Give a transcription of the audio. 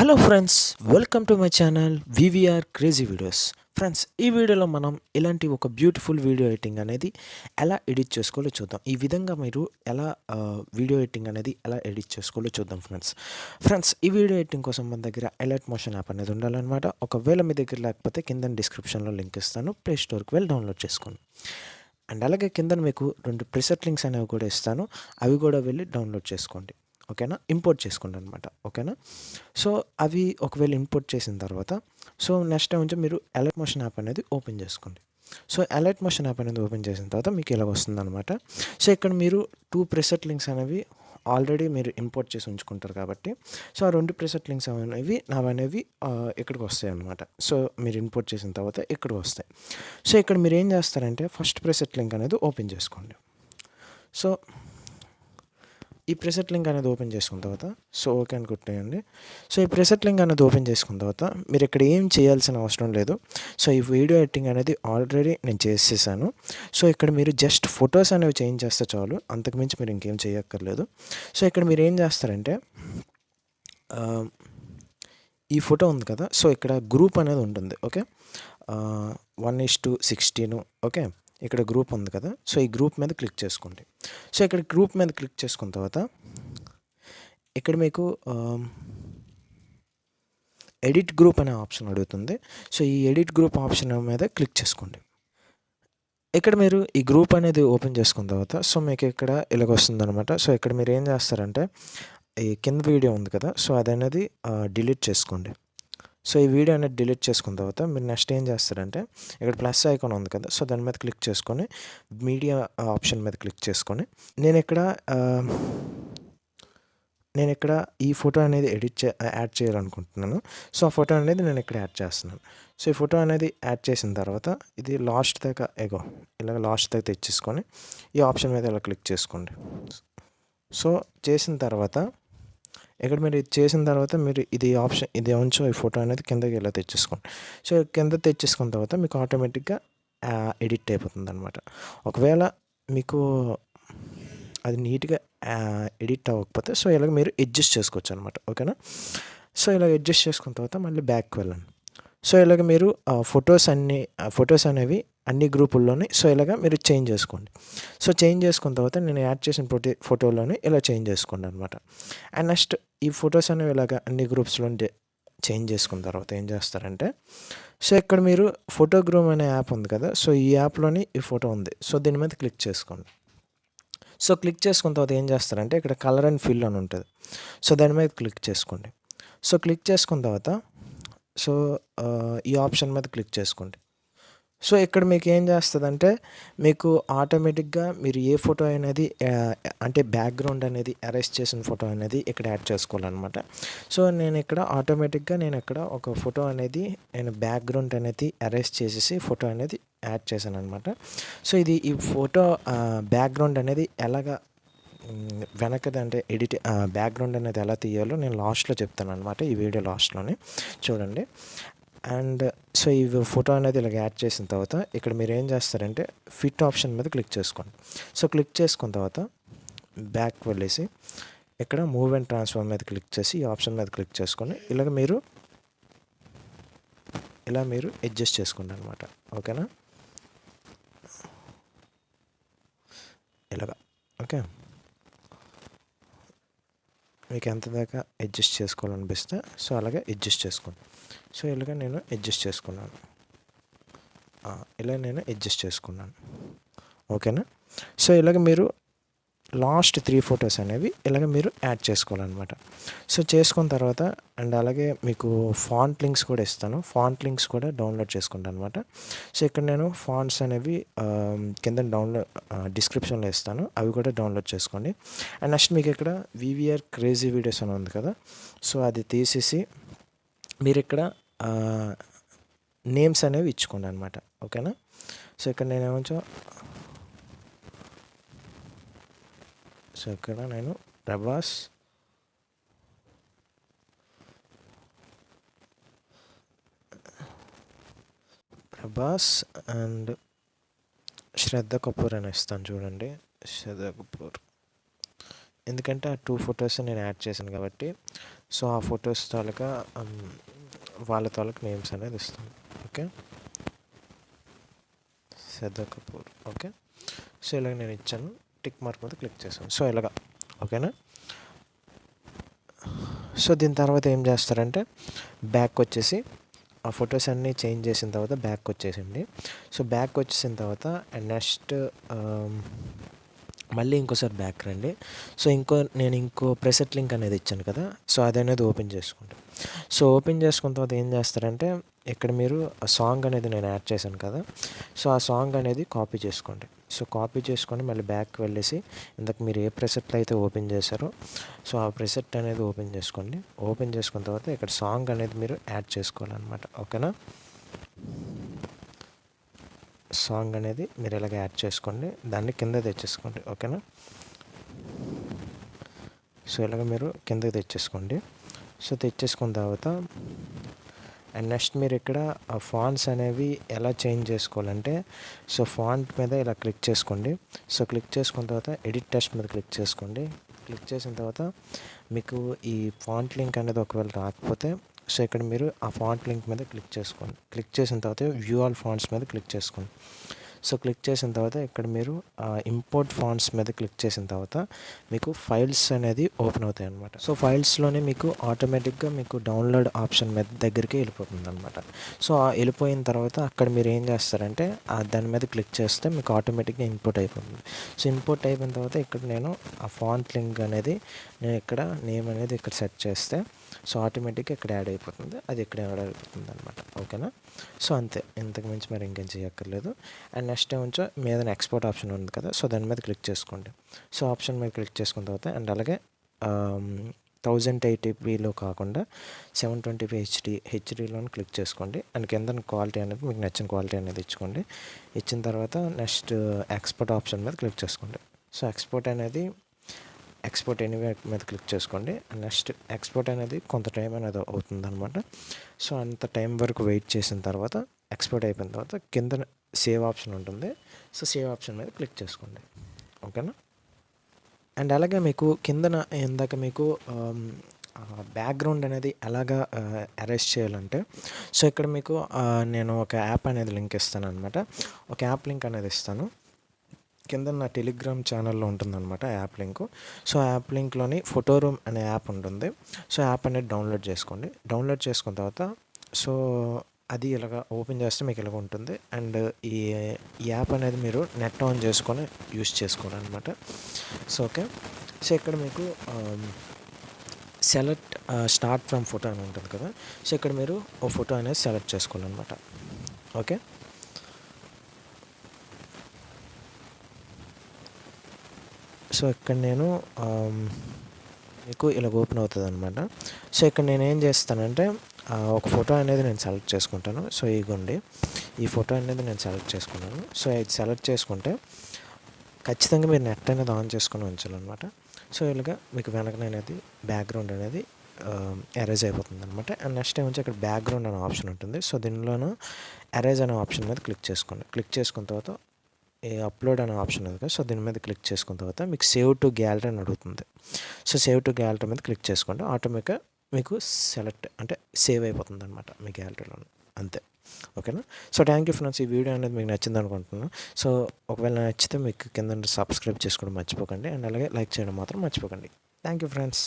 Hello friends, welcome to my channel VVR crazy videos. Friends, ఈ వీడియోలో మనం ఇలాంటి ఒక బ్యూటిఫుల్ వీడియో ఎడిటింగ్ అనేది ఎలా ఎడిట్ చేసుకోవాలో చూద్దాం. ఈ విధంగా మీరు ఎలా వీడియో ఎడిటింగ్ అనేది ఎలా ఎడిట్ చేసుకోవాలో చూద్దాం ఫ్రెండ్స్, ఈ వీడియో ఎడిటింగ్ కోసం మన దగ్గర ఎలైట్ మోషన్ యాప్ అనేది ఉండాలన్నమాట. ఒకవేళ మీ దగ్గర లేకపోతే కింద డిస్క్రిప్షన్లో లింక్ ఇస్తాను, ప్లే స్టోర్కి వెళ్ళి డౌన్లోడ్ చేసుకోండి. అండ్ అలాగే కింద మీకు 2 ప్రిసెట్ లింక్స్ అనేవి కూడా ఇస్తాను, అవి కూడా వెళ్ళి డౌన్లోడ్ చేసుకోండి. ఓకేనా, ఇంపోర్ట్ చేసుకోండి అనమాట. ఓకేనా, సో అవి ఒకవేళ ఇంపోర్ట్ చేసిన తర్వాత సో నెక్స్ట్ టైం నుంచి మీరు అలర్ట్ మోషన్ యాప్ అనేది ఓపెన్ చేసుకోండి. సో అలర్ట్ మోషన్ యాప్ అనేది ఓపెన్ చేసిన తర్వాత మీకు ఇలా వస్తుంది అనమాట. సో ఇక్కడ మీరు 2 ప్రిసెట్ లింక్స్ అనేవి ఆల్రెడీ మీరు ఇంపోర్ట్ చేసి ఉంచుకుంటారు కాబట్టి సో ఆ 2 ప్రిసెట్ లింక్స్ అనేవి ఇక్కడికి వస్తాయి అనమాట. సో మీరు ఇంపోర్ట్ చేసిన తర్వాత ఇక్కడికి వస్తాయి. సో ఇక్కడ మీరు ఏం చేస్తారంటే ఫస్ట్ ప్రిసెట్ లింక్ అనేది ఓపెన్ చేసుకోండి. సో ఈ ప్రెసెట్ లింక్ అనేది ఓపెన్ చేసుకున్న తర్వాత సో ఓకే అని కొట్టేయండి. సో ఈ ప్రెసెట్ లింక్ అనేది ఓపెన్ చేసుకున్న తర్వాత మీరు ఇక్కడ ఏం చేయాల్సిన అవసరం లేదు. సో ఈ వీడియో ఎడిటింగ్ అనేది ఆల్రెడీ నేను చేసేసాను. సో ఇక్కడ మీరు జస్ట్ ఫొటోస్ అనేవి చేంజ్ చేస్తే చాలు, అంతకుమించి మీరు ఇంకేం చేయక్కర్లేదు. సో ఇక్కడ మీరు ఏం చేస్తారంటే ఈ ఫోటో ఉంది కదా, సో ఇక్కడ గ్రూప్ అనేది ఉంటుంది. ఓకే, 1:16. ఓకే, ఇక్కడ గ్రూప్ ఉంది కదా, సో ఈ గ్రూప్ మీద క్లిక్ చేసుకోండి. సో ఇక్కడ గ్రూప్ మీద క్లిక్ చేసుకున్న తర్వాత ఇక్కడ మీకు ఎడిట్ గ్రూప్ అనే ఆప్షన్ అడుగుతుంది. సో ఈ ఎడిట్ గ్రూప్ ఆప్షన్ మీద క్లిక్ చేసుకోండి. ఇక్కడ మీరు ఈ గ్రూప్ అనేది ఓపెన్ చేసుకున్న తర్వాత సో మీకు ఇక్కడ ఇలాగ వస్తుంది అనమాట. సో ఇక్కడ మీరు ఏం చేస్తారంటే ఈ కింద వీడియో ఉంది కదా, సో అది అనేది డిలీట్ చేసుకోండి. సో ఈ వీడియో అనేది డిలీట్ చేసుకున్న తర్వాత మీరు నెక్స్ట్ ఏం చేస్తారంటే ఇక్కడ ప్లస్ ఐకాన్ ఉంది కదా, సో దాని మీద క్లిక్ చేసుకొని మీడియా ఆప్షన్ మీద క్లిక్ చేసుకొని నేను ఇక్కడ ఈ ఫోటో అనేది యాడ్ చేయాలనుకుంటున్నాను. సో ఆ ఫోటో అనేది నేను ఇక్కడ యాడ్ చేస్తున్నాను. సో ఈ ఫోటో అనేది యాడ్ చేసిన తర్వాత ఇది లాస్ట్ దాకా ఇలాగ లాస్ట్ దాకా తెచ్చేసుకొని ఈ ఆప్షన్ మీద ఇలా క్లిక్ చేసుకోండి. సో చేసిన తర్వాత ఇక్కడ మీరు ఇది చేసిన తర్వాత మీరు ఇది ఆప్షన్ ఇది ఉంచో ఈ ఫోటో అనేది కిందకి ఇలా తెచ్చేసుకోండి. సో కింద తెచ్చేసుకున్న తర్వాత మీకు ఆటోమేటిక్గా ఎడిట్ అయిపోతుంది అనమాట. ఒకవేళ మీకు అది నీట్గా ఎడిట్ అవ్వకపోతే సో ఇలాగ మీరు అడ్జస్ట్ చేసుకోవచ్చు అనమాట. ఓకేనా, సో ఇలా అడ్జస్ట్ చేసుకున్న తర్వాత మళ్ళీ బ్యాక్కి వెళ్ళండి. సో ఇలాగ మీరు ఫొటోస్ అనేవి అన్ని గ్రూపుల్లోనే సో ఇలాగ మీరు చేంజ్ చేసుకోండి. సో చేంజ్ చేసుకున్న తర్వాత నేను యాడ్ చేసిన ఫోటోలోనే ఇలా చేంజ్ చేసుకోండి అనమాట. అండ్ నెక్స్ట్ ఈ ఫొటోస్ అనేవి ఇలాగ అన్ని గ్రూప్స్లో చేంజ్ చేసుకున్న తర్వాత ఏం చేస్తారంటే సో ఇక్కడ మీరు ఫోటో గ్రూమ్ అనే యాప్ ఉంది కదా, సో ఈ యాప్లోని ఈ ఫోటో ఉంది. సో దీని మీద క్లిక్ చేసుకోండి. సో క్లిక్ చేసుకున్న తర్వాత ఏం చేస్తారంటే ఇక్కడ కలర్ అండ్ ఫిల్ అని ఉంటుంది. సో దాని మీద క్లిక్ చేసుకోండి. సో క్లిక్ చేసుకున్న తర్వాత సో ఈ ఆప్షన్ మీద క్లిక్ చేసుకోండి. సో ఇక్కడ మీకు ఏం చేస్తుందంటే మీకు ఆటోమేటిక్గా మీరు ఏ ఫోటో అనేది అంటే బ్యాక్గ్రౌండ్ అనేది అరెస్ట్ చేసిన ఫోటో అనేది ఇక్కడ యాడ్ చేసుకోవాలన్నమాట. సో నేను ఇక్కడ ఆటోమేటిక్గా ఒక ఫోటో అనేది నేను బ్యాక్గ్రౌండ్ అనేది అరెస్ట్ చేసేసి ఫోటో అనేది యాడ్ చేశాను అనమాట. సో ఈ ఫోటో బ్యాక్గ్రౌండ్ అనేది ఎలాగా వెనకది అంటే బ్యాక్గ్రౌండ్ అనేది ఎలా తీయాలో నేను లాస్ట్లో చెప్తాను అనమాట, ఈ వీడియో లాస్ట్లోనే చూడండి. అండ్ సో ఈ ఫోటో అనేది ఇలాగ యాడ్ చేసిన తర్వాత ఇక్కడ మీరు ఏం చేస్తారంటే ఫిట్ ఆప్షన్ మీద క్లిక్ చేసుకోండి. సో క్లిక్ చేసుకున్న తర్వాత బ్యాక్ వెళ్ళేసి ఇక్కడ మూవ్ అండ్ ట్రాన్స్ఫార్మ్ మీద క్లిక్ చేసి ఈ ఆప్షన్ మీద క్లిక్ చేసుకొని ఇలా మీరు అడ్జస్ట్ చేసుకోండి అనమాట. ఓకేనా, ఇలాగా. ఓకే, మీకు ఎంత దాకా అడ్జస్ట్ చేసుకోవాలనిపిస్తే సో అలాగే అడ్జస్ట్ చేసుకోండి. సో ఇలాగ నేను అడ్జస్ట్ చేసుకున్నాను. ఓకేనా, సో ఇలాగ మీరు లాస్ట్ 3 ఫొటోస్ అనేవి ఇలాగ మీరు యాడ్ చేసుకోవాలన్నమాట. సో చేసుకున్న తర్వాత అండ్ అలాగే మీకు ఫాంట్ లింక్స్ కూడా ఇస్తాను, ఫాంట్ లింక్స్ కూడా డౌన్లోడ్ చేసుకుంటాను అనమాట. సో ఇక్కడ నేను ఫాంట్స్ అనేవి కింద డిస్క్రిప్షన్లో ఇస్తాను, అవి కూడా డౌన్లోడ్ చేసుకోండి. అండ్ నెక్స్ట్ మీకు ఇక్కడ వివిఆర్ క్రేజీ వీడియోస్ అని ఉంది కదా, సో అది తీసేసి మీరు ఇక్కడ నేమ్స్ అనేవి ఇచ్చుకోండి అనమాట. ఓకేనా, సో ఇక్కడ నేను ప్రభాస్ అండ్ శ్రద్ధ కపూర్ అని ఇస్తాను చూడండి, శ్రద్ధ కపూర్. ఎందుకంటే ఆ 2 ఫొటోస్ నేను యాడ్ చేశాను కాబట్టి సో ఆ ఫొటోస్ తాలూకా వాళ్ళ తాలూకా నేమ్స్ అనేది ఇస్తాను. ఓకే, శ్రద్ధ కపూర్. ఓకే, సో ఇలాగ నేను ఇచ్చాను, టిక్ మార్క్ మీద క్లిక్ చేశాను. సో ఇలాగా ఓకేనా. సో దీని తర్వాత ఏం చేస్తారంటే బ్యాక్ వచ్చేసి ఆ ఫొటోస్ అన్నీ చేంజ్ చేసిన తర్వాత బ్యాక్ వచ్చేసింది. సో బ్యాక్ వచ్చేసిన తర్వాత నెక్స్ట్ మళ్ళీ ఇంకోసారి బ్యాక్ రండి. సో నేను ఇంకో ప్రెసెట్ లింక్ అనేది ఇచ్చాను కదా, సో అదనేది ఓపెన్ చేసుకోండి. సో ఓపెన్ చేసుకున్న తర్వాత ఏం చేస్తారంటే ఇక్కడ మీరు ఆ సాంగ్ అనేది నేను యాడ్ చేశాను కదా, సో ఆ సాంగ్ అనేది కాపీ చేసుకోండి. సో కాపీ చేసుకొని మళ్ళీ బ్యాక్ వెళ్ళేసి ఇందాక మీరు ఏ ప్రెసెట్లో అయితే ఓపెన్ చేశారో సో ఆ ప్రెసెట్ అనేది ఓపెన్ చేసుకోండి. ఓపెన్ చేసుకున్న తర్వాత ఇక్కడ సాంగ్ అనేది మీరు యాడ్ చేసుకోవాలన్నమాట. ఓకేనా, సాంగ్ అనేది మీరు ఇలాగ యాడ్ చేసుకోండి, దాన్ని కింద తెచ్చేసుకోండి. ఓకేనా, సో ఇలాగ మీరు కిందకి తెచ్చేసుకోండి. సో తెచ్చేసుకున్న తర్వాత అండ్ నెక్స్ట్ మీరు ఇక్కడ ఫాంట్స్ అనేవి ఎలా చేంజ్ చేసుకోవాలంటే సో ఫాంట్ మీద ఇలా క్లిక్ చేసుకోండి. సో క్లిక్ చేసుకున్న తర్వాత ఎడిట్ టెక్స్ట్ మీద క్లిక్ చేసుకోండి. క్లిక్ చేసిన తర్వాత మీకు ఈ ఫాంట్ లింక్ అనేది ఒకవేళ రాకపోతే సో ఇక్కడ మీరు ఆ ఫాంట్ లింక్ మీద క్లిక్ చేసుకోండి. క్లిక్ చేసిన తర్వాత వ్యూ ఆల్ ఫాంట్స్ మీద క్లిక్ చేసుకోండి. సో క్లిక్ చేసిన తర్వాత ఇక్కడ మీరు ఇంపోర్ట్ ఫాంట్స్ మీద క్లిక్ చేసిన తర్వాత మీకు ఫైల్స్ అనేది ఓపెన్ అవుతాయి అన్నమాట. సో ఫైల్స్లోనే మీకు ఆటోమేటిక్గా మీకు డౌన్లోడ్ ఆప్షన్ మీద దగ్గరికి వెళ్ళిపోతుంది అనమాట. సో వెళ్ళిపోయిన తర్వాత అక్కడ మీరు ఏం చేస్తారంటే దాని మీద క్లిక్ చేస్తే మీకు ఆటోమేటిక్గా ఇంపోర్ట్ అయిపోతుంది. సో ఇంపోర్ట్ అయిపోయిన తర్వాత ఇక్కడ నేను ఆ ఫాంట్ లింక్ అనేది నేను ఇక్కడ నేమ్ అనేది ఇక్కడ సెట్ చేస్తే సో ఆటోమేటిక్గా ఇక్కడ యాడ్ అయిపోతుంది, అది ఇక్కడ యాడ్ అయిపోతుంది అనమాట. ఓకేనా, సో అంతే, ఇంతకు మించి మరి ఇంకేం చేయక్కర్లేదు. అండ్ నెక్స్ట్ ఏమొచ్చో మీద ఎక్స్పోర్ట్ ఆప్షన్ ఉంది కదా, సో దాని మీద క్లిక్ చేసుకోండి. సో ఆప్షన్ మీద క్లిక్ చేసుకున్న తర్వాత అండ్ అలాగే 1080pలో కాకుండా 720p హెచ్డీలోని క్లిక్ చేసుకోండి. అండ్ కింద క్వాలిటీ అనేది మీకు నచ్చిన క్వాలిటీ అనేది ఇచ్చుకోండి. ఇచ్చిన తర్వాత నెక్స్ట్ ఎక్స్పోర్ట్ ఆప్షన్ మీద క్లిక్ చేసుకోండి. సో ఎక్స్పోర్ట్ ఎనీవే మీద క్లిక్ చేసుకోండి. నెక్స్ట్ ఎక్స్పోర్ట్ అనేది కొంత టైం అనేది అవుతుందన్నమాట. సో అంత టైం వరకు వెయిట్ చేసిన తర్వాత ఎక్స్పోర్ట్ అయిపోయిన తర్వాత కింద సేవ్ ఆప్షన్ ఉంటుంది. సో సేవ్ ఆప్షన్ మీద క్లిక్ చేసుకోండి. ఓకేనా, అండ్ అలాగే మీకు కిందన ఇందాక మీకు బ్యాక్గ్రౌండ్ అనేది ఎలాగా అరెస్ట్ చేయాలంటే సో ఇక్కడ మీకు నేను ఒక యాప్ అనేది లింక్ ఇస్తాను అనమాట. ఒక యాప్ లింక్ అనేది ఇస్తాను, కింద నా టెలిగ్రామ్ ఛానల్లో ఉంటుందన్నమాట యాప్ లింకు. సో యాప్ లింక్లోని ఫోటో రూమ్ అనే యాప్ ఉంటుంది. సో యాప్ అనేది డౌన్లోడ్ చేసుకోండి. డౌన్లోడ్ చేసుకున్న తర్వాత సో అది ఇలాగ ఓపెన్ చేస్తే మీకు ఇలాగ ఉంటుంది. అండ్ ఈ యాప్ అనేది మీరు నెట్ ఆన్ చేసుకొని యూస్ చేసుకోవాలన్నమాట. సో ఓకే, సో ఇక్కడ మీకు సెలెక్ట్ స్టార్ట్ ఫ్రమ్ ఫోటో అని ఉంటుంది కదా, సో ఇక్కడ మీరు ఓ ఫోటో అనేది సెలెక్ట్ చేసుకోవాలన్నమాట. ఓకే, సో ఇక్కడ నేను మీకు ఇలా ఓపెన్ అవుతుంది అనమాట. సో ఇక్కడ నేను ఏం చేస్తానంటే ఒక ఫోటో అనేది నేను సెలెక్ట్ చేసుకుంటాను. సో ఇగోండి ఈ ఫోటో అనేది నేను సెలెక్ట్ చేసుకున్నాను. సో ఇది సెలెక్ట్ చేసుకుంటే ఖచ్చితంగా మీరు నెట్ అనేది ఆన్ చేసుకొని ఉంచాలన్నమాట. సో ఇలాగా మీకు వెనకన అనేది బ్యాక్గ్రౌండ్ అనేది ఎరేజ్ అయిపోతుంది అనమాట. అండ్ నెక్స్ట్ ఏమొచ్చి ఇక్కడ బ్యాక్గ్రౌండ్ అనే ఆప్షన్ ఉంటుంది. సో దీనిలోనూ ఎరేజ్ అనే ఆప్షన్ మీద క్లిక్ చేసుకోండి. క్లిక్ చేసుకున్న తర్వాత అప్లోడ్ అనే ఆప్షన్ ఉంది కదా, సో దీని మీద క్లిక్ చేసుకున్న తర్వాత మీకు సేవ్ టు గ్యాలరీ అని అడుగుతుంది. సో సేవ్ టు గ్యాలరీ మీద క్లిక్ చేసుకోండి, ఆటోమేటిక్గా మీకు సెలెక్ట్ అంటే సేవ్ అయిపోతుంది అనమాట మీ గ్యాలరీలో. అంతే, ఓకేనా. సో థ్యాంక్ యూ ఫ్రెండ్స్, ఈ వీడియో అనేది మీకు నచ్చింది అనుకుంటున్నాను. సో ఒకవేళ నచ్చితే మీకు కింద సబ్స్క్రైబ్ చేసుకోవడం మర్చిపోకండి, అండ్ అలాగే లైక్ చేయడం మాత్రం మర్చిపోకండి. Thank you friends.